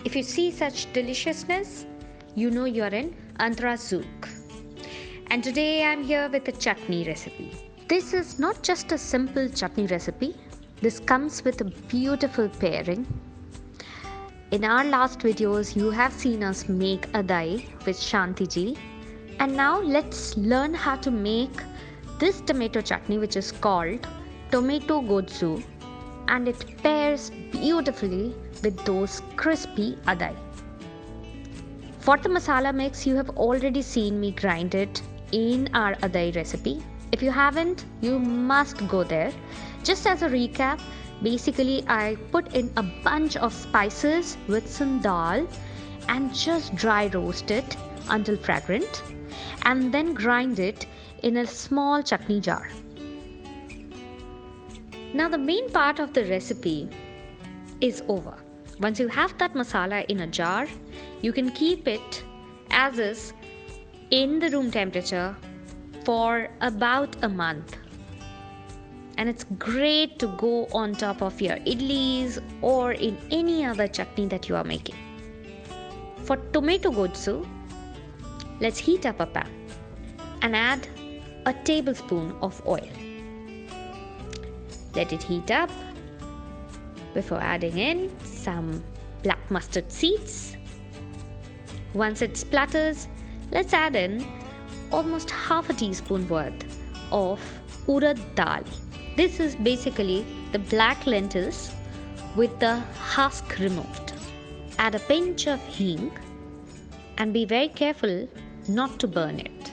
If you see such deliciousness, you know you're in Andhra Zook. And today I'm here with a chutney recipe. This is not just a simple chutney recipe. This comes with a beautiful pairing. In our last videos, you have seen us make adai with Shanti ji. And now let's learn how to make this tomato chutney, which is called tomato godsu, and it pairs beautifully with those crispy adai. For the masala mix, you have already seen me grind it in our adai recipe. If you haven't, you must go there. Just as a recap, basically I put in a bunch of spices with some dal and just dry roast it until fragrant, and then grind it in a small chutney jar. Now the main part of the recipe is over. Once you have that masala in a jar, you can keep it as is in the room temperature for about a month. And it's great to go on top of your idlis or in any other chutney that you are making. For tomato godsu, let's heat up a pan and add a tablespoon of oil. Let it heat up before adding in some black mustard seeds. Once it splatters, let's add in almost half a teaspoon worth of urad dal. This is basically the black lentils with the husk removed. Add a pinch of hing and be very careful not to burn it.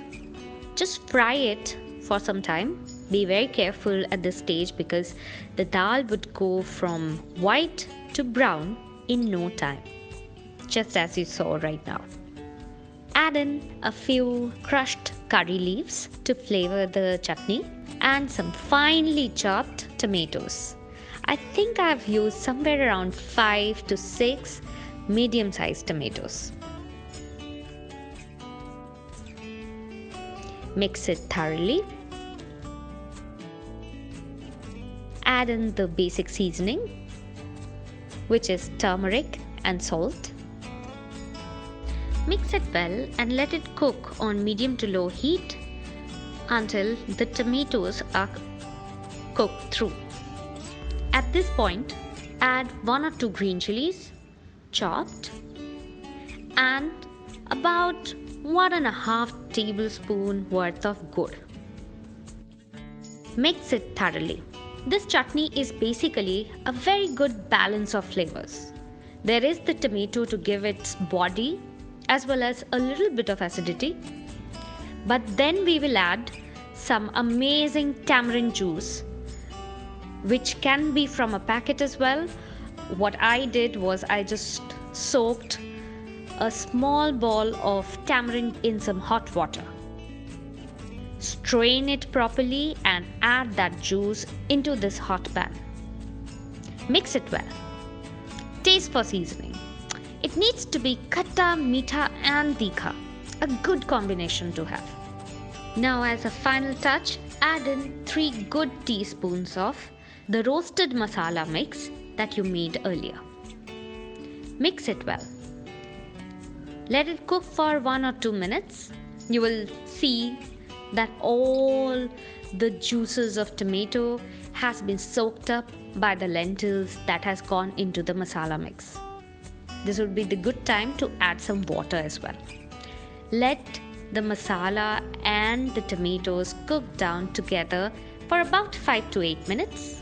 Just fry it for some time. Be very careful at this stage because the dal would go from white to brown in no time, just as you saw right now. Add in a few crushed curry leaves to flavor the chutney and some finely chopped tomatoes. I think I've used somewhere around 5 to 6 medium-sized tomatoes. Mix it thoroughly. Add in the basic seasoning, which is turmeric and salt. Mix it well and let it cook on medium to low heat until the tomatoes are cooked through. At this point, add 1 or 2 green chilies, chopped, and about 1.5 tablespoon worth of gur. Mix it thoroughly. This chutney is basically a very good balance of flavors. There is the tomato to give its body as well as a little bit of acidity. But then we will add some amazing tamarind juice, which can be from a packet as well. What I did was I just soaked a small ball of tamarind in some hot water. Strain it properly and add that juice into this hot pan. Mix it well. Taste for seasoning. It needs to be khatta, meetha and tikha, a good combination to have. Now as a final touch, add in 3 good teaspoons of the roasted masala mix that you made earlier. Mix it well. Let it cook for 1 or 2 minutes. You will see that all the juices of tomato has been soaked up by the lentils that has gone into the masala mix. This would be the good time to add some water as well. Let the masala and the tomatoes cook down together for about 5 to 8 minutes.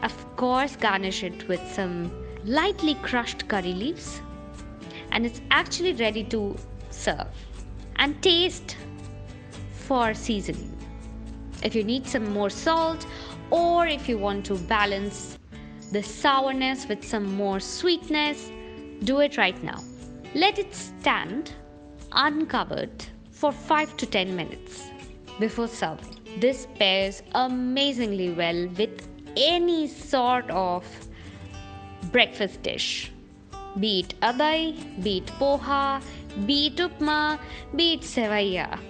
Of course, garnish it with some lightly crushed curry leaves, and it's actually ready to serve. And taste for seasoning. If you need some more salt, or if you want to balance the sourness with some more sweetness, do it right now. Let it stand uncovered for 5 to 10 minutes before serving. This pairs amazingly well with any sort of breakfast dish, be it adai, be it poha, be it upma, be it sevaiya.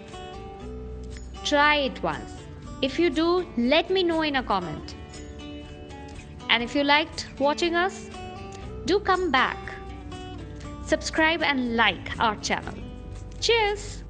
Try it once. If you do, let me know in a comment. And if you liked watching us, do come back Subscribe and like our channel. Cheers!